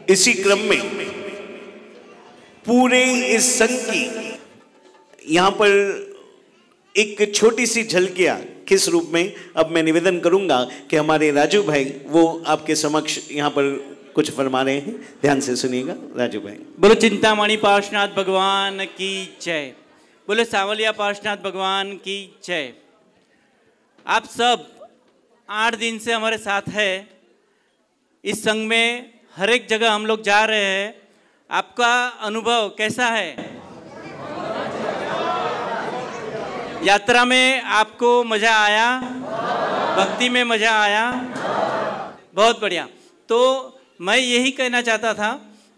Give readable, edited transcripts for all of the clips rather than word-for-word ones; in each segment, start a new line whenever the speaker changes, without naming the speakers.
इसी क्रम में पूरे इस संघ की यहाँ पर एक छोटी सी झलकियाँ किस रूप में, अब मैं निवेदन करूंगा कि हमारे राजू भाई वो आपके समक्ष यहाँ पर कुछ फरमा रहे हैं, ध्यान से सुनिएगा। राजू भाई।
बोलो चिंतामणि पार्श्वनाथ भगवान की जय, बोलो सांवलिया पार्श्वनाथ भगवान की जय। आप सब 8 दिन से हमारे साथ है, इस संघ में हर एक जगह हम लोग जा रहे हैं। आपका अनुभव कैसा है? यात्रा में आपको मजा आया? भक्ति में मजा आया? बहुत बढ़िया। तो मैं यही कहना चाहता था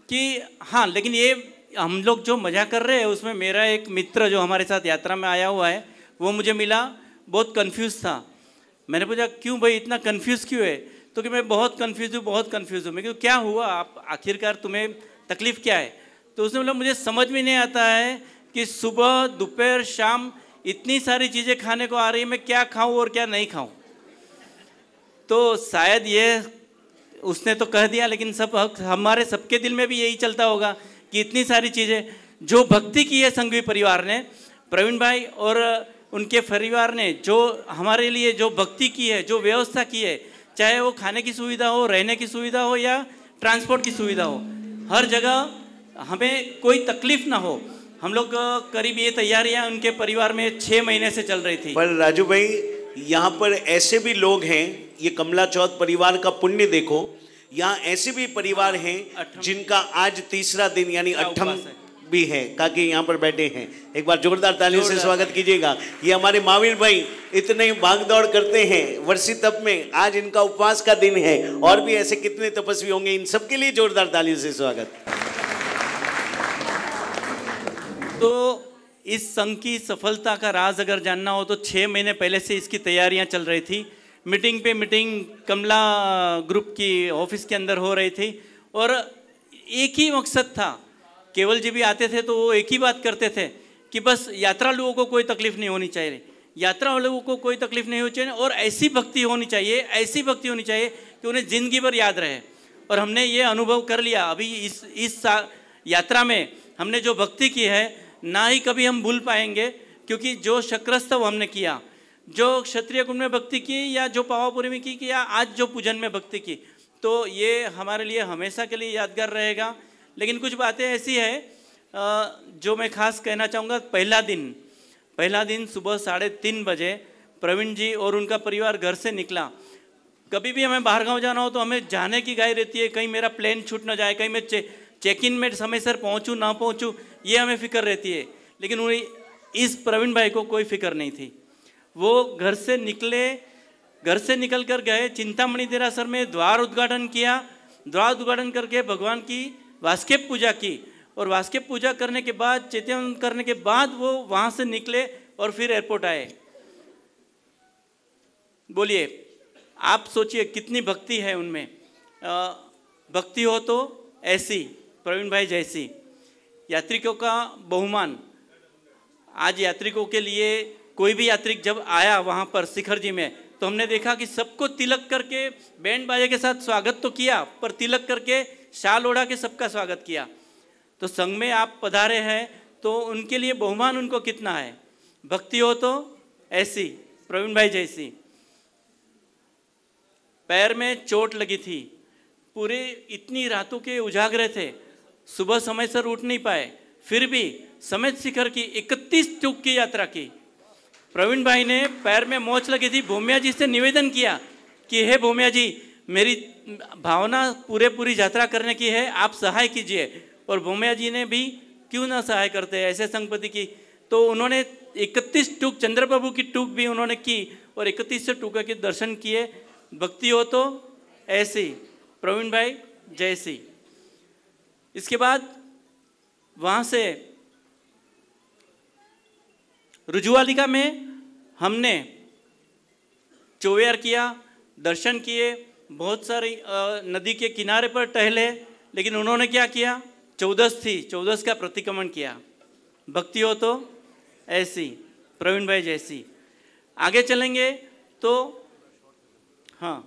कि हाँ, लेकिन ये हम लोग जो मजा कर रहे हैं उसमें मेरा एक मित्र जो हमारे साथ यात्रा में आया हुआ है वो मुझे मिला, बहुत कंफ्यूज था। मैंने पूछा क्यों भाई इतना कंफ्यूज क्यों है? तो कि मैं बहुत कंफ्यूज हूँ, बहुत कंफ्यूज हूँ। मैं क्यों, क्या हुआ, आप आखिरकार तुम्हें तकलीफ क्या है? तो उसने बोला मुझे समझ में नहीं आता है कि सुबह दोपहर शाम इतनी सारी चीज़ें खाने को आ रही है, मैं क्या खाऊं और क्या नहीं खाऊं। तो शायद ये उसने तो कह दिया, लेकिन सब हमारे सबके दिल में भी यही चलता होगा कि इतनी सारी चीज़ें जो भक्ति की है संघवी परिवार ने, प्रवीण भाई और उनके परिवार ने जो हमारे लिए जो भक्ति की है, जो व्यवस्था की है, चाहे वो खाने की सुविधा हो, रहने की सुविधा हो या ट्रांसपोर्ट की सुविधा हो, हर जगह हमें कोई तकलीफ ना हो। हम लोग करीब ये तैयारियां उनके परिवार में 6 महीने से चल रही थी।
पर राजू भाई यहाँ पर ऐसे भी लोग हैं, ये कमला चौथ परिवार का पुण्य देखो, यहाँ ऐसे भी परिवार हैं जिनका आज तीसरा दिन यानी 8म भी है, काकी यहाँ पर बैठे हैं। एक बार जोरदार तालियों से स्वागत कीजिएगा। ये हमारे माविल भाई इतने भाग दौड़ करते हैं वर्षी तप में, आज इनका उपवास का दिन है, और भी ऐसे कितने तपस्वी होंगे, इन सबके लिए जोरदार तालियों से स्वागत।
तो इस संघ की सफलता का राज अगर जानना हो तो 6 महीने पहले से इसकी तैयारियां चल रही थी। मीटिंग पे मीटिंग कमला ग्रुप की ऑफिस के अंदर हो रही थी और एक ही मकसद था। केवल जी भी आते थे तो वो एक ही बात करते थे कि बस यात्रा लोगों को कोई तकलीफ नहीं होनी चाहिए, यात्रा लोगों को कोई तकलीफ नहीं होनी चाहिए, और ऐसी भक्ति होनी चाहिए, ऐसी भक्ति होनी चाहिए कि उन्हें जिंदगी भर याद रहे। और हमने ये अनुभव कर लिया अभी इस यात्रा में हमने जो भक्ति की है ना ही कभी हम भूल पाएंगे, क्योंकि जो शक्रस्तव हमने किया, जो क्षत्रिय कुंड में भक्ति की या जो पावापुरी में की या आज जो पूजन में भक्ति की, तो ये हमारे लिए हमेशा के लिए यादगार रहेगा। लेकिन कुछ बातें ऐसी है जो मैं खास कहना चाहूँगा। पहला दिन सुबह 3:30 बजे प्रवीण जी और उनका परिवार घर से निकला। कभी भी हमें बाहर गाँव जाना हो तो हमें जाने की गाय रहती है, कहीं मेरा प्लेन छूट ना जाए, कहीं मैं चेक इन में समय सर पहुँचूँ ना पहुँचूँ, ये हमें फिक्र रहती है। लेकिन उन्हें इस प्रवीण भाई को कोई फिक्र नहीं थी। वो घर से निकल कर गए, चिंतामणि देरासर में द्वार उद्घाटन किया, द्वार उद्घाटन करके भगवान की वास्केप पूजा की, और वास्केप पूजा करने के बाद चैतन्य करने के बाद वो वहाँ से निकले और फिर एयरपोर्ट आए। बोलिए, आप सोचिए कितनी भक्ति है उनमें। भक्ति हो तो ऐसी, प्रवीण भाई जैसी। यात्रिकों का बहुमान, आज यात्रिकों के लिए कोई भी यात्रिक जब आया वहाँ पर शिखर जी में, तो हमने देखा कि सबको तिलक करके बैंड बाजे के साथ स्वागत तो किया, पर तिलक करके शाल ओढ़ा के सबका स्वागत किया। तो संघ में आप पधारे हैं तो उनके लिए बहुमान उनको कितना है। भक्ति हो तो ऐसी, प्रवीण भाई जैसी। पैर में चोट लगी थी, पूरे इतनी रातों के उजागरे थे, सुबह समय से उठ नहीं पाए, फिर भी समेत शिखर की 31 टूक की यात्रा की। प्रवीण भाई ने पैर में मोच लगी थी, भूमिया जी से निवेदन किया कि हे भूमिया जी, मेरी भावना पूरी यात्रा करने की है, आप सहाय कीजिए। और भूमिया जी ने भी क्यों ना सहाय करते हैं ऐसे संघपति की। तो उन्होंने 31 टूक चंद्र प्रभु की टूक भी उन्होंने की और 31 टूका के दर्शन किए। भक्ति हो तो ऐसी, प्रवीण भाई जैसी। इसके बाद वहाँ से रुजुवालिका में हमने चौवेर किया, दर्शन किए, बहुत सारी नदी के किनारे पर टहले। लेकिन उन्होंने क्या किया, 14 थी, 14 का प्रतिक्रमण किया। भक्ति हो तो ऐसी, प्रवीण भाई जैसी। आगे चलेंगे तो हाँ,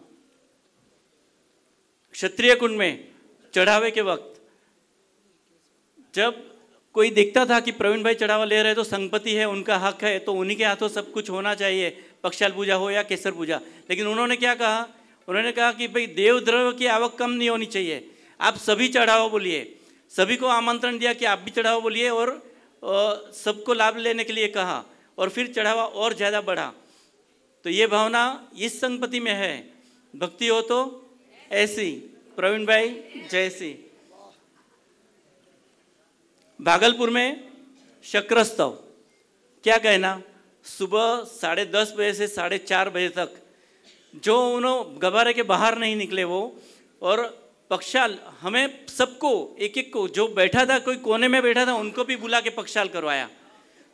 क्षत्रिय कुंड में चढ़ावे के वक्त जब कोई देखता था कि प्रवीण भाई चढ़ावा ले रहे तो संगपति है, उनका हक है, तो उन्हीं के हाथों सब कुछ होना चाहिए, पक्षाल पूजा हो या केसर पूजा। लेकिन उन्होंने क्या कहा, उन्होंने कहा कि भाई देव द्रव्य की आवक कम नहीं होनी चाहिए, आप सभी चढ़ावा बोलिए। सभी को आमंत्रण दिया कि आप भी चढ़ावा बोलिए और सबको लाभ लेने के लिए कहा, और फिर चढ़ावा और ज़्यादा बढ़ा। तो ये भावना इस संगपति में है, भक्ति हो तो ऐसी। प्रवीण भाई जैसी। भागलपुर में शक्रस्तव, क्या कहना, सुबह 10:30 बजे से 4:30 बजे तक जो उन्होंने गबारे के बाहर नहीं निकले वो, और पक्षाल हमें सबको एक एक को जो बैठा था, कोई कोने में बैठा था, उनको भी बुला के पक्षाल करवाया।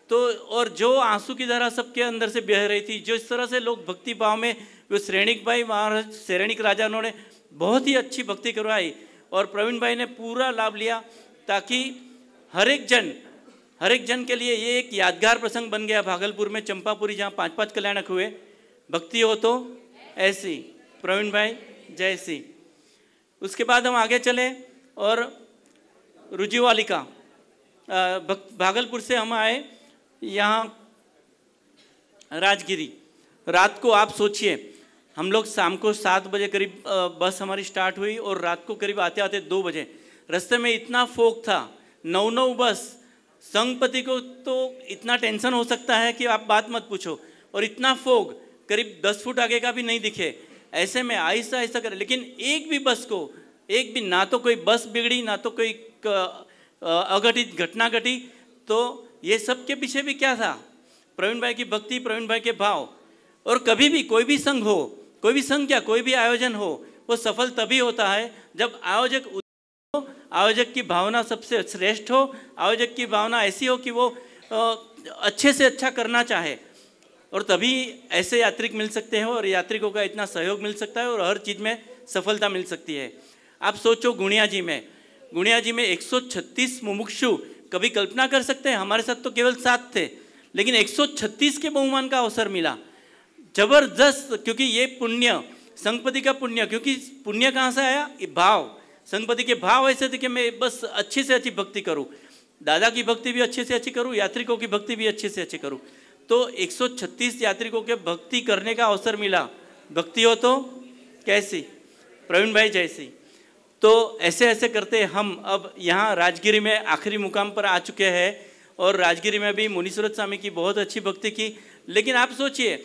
तो और जो आंसू की धारा सबके अंदर से बह रही थी, जो इस तरह से लोग भक्ति भाव में, वो श्रेणिक भाई महाराज श्रेणिक राजा, उन्होंने बहुत ही अच्छी भक्ति करवाई और प्रवीण भाई ने पूरा लाभ लिया, ताकि हर एक जन के लिए ये एक यादगार प्रसंग बन गया। भागलपुर में चंपापुरी जहाँ 5-5 कल्याणक हुए, भक्ति हो तो ऐसी। प्रवीण भाई जैसी। उसके बाद हम आगे चले और रुजिवालिका, भागलपुर से हम आए यहाँ राजगिरी। रात को आप सोचिए, हम लोग शाम को 7 बजे करीब बस हमारी स्टार्ट हुई और रात को करीब आते आते 2 बजे। रास्ते में इतना फोग था, 9 बस। संगपति को तो इतना टेंशन हो सकता है कि आप बात मत पूछो, और इतना फोग करीब 10 फुट आगे का भी नहीं दिखे। ऐसे में आहिस्ता आहिस्ता करे, लेकिन एक भी बस को, एक भी, ना तो कोई बस बिगड़ी, ना तो कोई अघटित घटना घटी। तो ये सब के पीछे भी क्या था, प्रवीण भाई की भक्ति, प्रवीण भाई के भाव। और कभी भी कोई भी संघ हो, कोई भी संघ क्या, कोई भी आयोजन हो, वो सफल तभी होता है जब आयोजक की भावना सबसे श्रेष्ठ हो, आयोजक की भावना ऐसी हो कि वो अच्छे से अच्छा करना चाहे, और तभी ऐसे यात्रिक मिल सकते हैं और यात्रिकों का इतना सहयोग मिल सकता है और हर चीज़ में सफलता मिल सकती है। आप सोचो गुणिया जी में 136 मुमुक्षु, कभी कल्पना कर सकते हैं, हमारे साथ तो केवल 7 थे, लेकिन 136 के बहुमान का अवसर मिला, जबरदस्त। क्योंकि ये पुण्य, संगपति का पुण्य, क्योंकि पुण्य कहाँ से आया, ये भाव, संगपति के भाव ऐसे थे कि मैं बस अच्छी से अच्छी भक्ति करूं, दादा की भक्ति भी अच्छे से अच्छी करूं, यात्रिकों की भक्ति भी अच्छे से अच्छी करूं। तो 136 यात्रिकों के भक्ति करने का अवसर मिला। भक्ति हो तो कैसी, प्रवीण भाई जैसी। तो ऐसे ऐसे करते हम अब यहाँ राजगिरी में आखिरी मुकाम पर आ चुके हैं, और राजगिरी में भी मुनीश्वरत स्वामी की बहुत अच्छी भक्ति की। लेकिन आप सोचिए,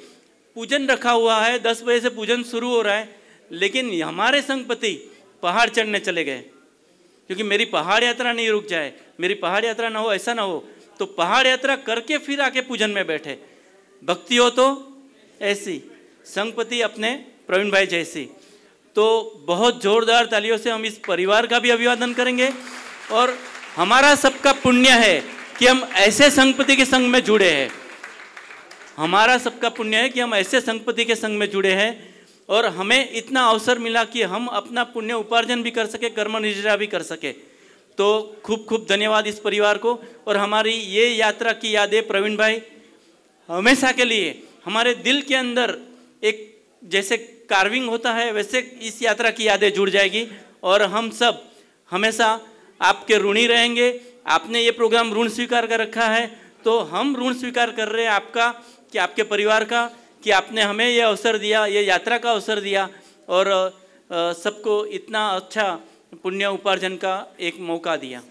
पूजन रखा हुआ है, 10 बजे से पूजन शुरू हो रहा है, लेकिन हमारे संगपति पहाड़ चढ़ने चले गए, क्योंकि मेरी पहाड़ यात्रा नहीं रुक जाए, मेरी पहाड़ यात्रा ना हो, ऐसा ना हो। तो पहाड़ यात्रा करके फिर आके पूजन में बैठे। भक्ति हो तो ऐसी, संगपति अपने प्रवीण भाई जैसी। तो बहुत जोरदार तालियों से हम इस परिवार का भी अभिवादन करेंगे, और हमारा सबका पुण्य है कि हम ऐसे संगपति के संग में जुड़े हैं। हमारा सबका पुण्य है कि हम ऐसे संगपति के संग में जुड़े हैं, और हमें इतना अवसर मिला कि हम अपना पुण्य उपार्जन भी कर सके, कर्म निष्ठा भी कर सके। तो खूब खूब धन्यवाद इस परिवार को। और हमारी ये यात्रा की यादें प्रवीण भाई हमेशा के लिए हमारे दिल के अंदर एक जैसे कार्विंग होता है, वैसे इस यात्रा की यादें जुड़ जाएगी, और हम सब हमेशा आपके ऋणी रहेंगे। आपने ये प्रोग्राम ऋण स्वीकार कर रखा है, तो हम ऋण स्वीकार कर रहे हैं आपका, कि आपके परिवार का, कि आपने हमें ये अवसर दिया, ये यात्रा का अवसर दिया, और सबको इतना अच्छा पुण्य उपार्जन का एक मौका दिया।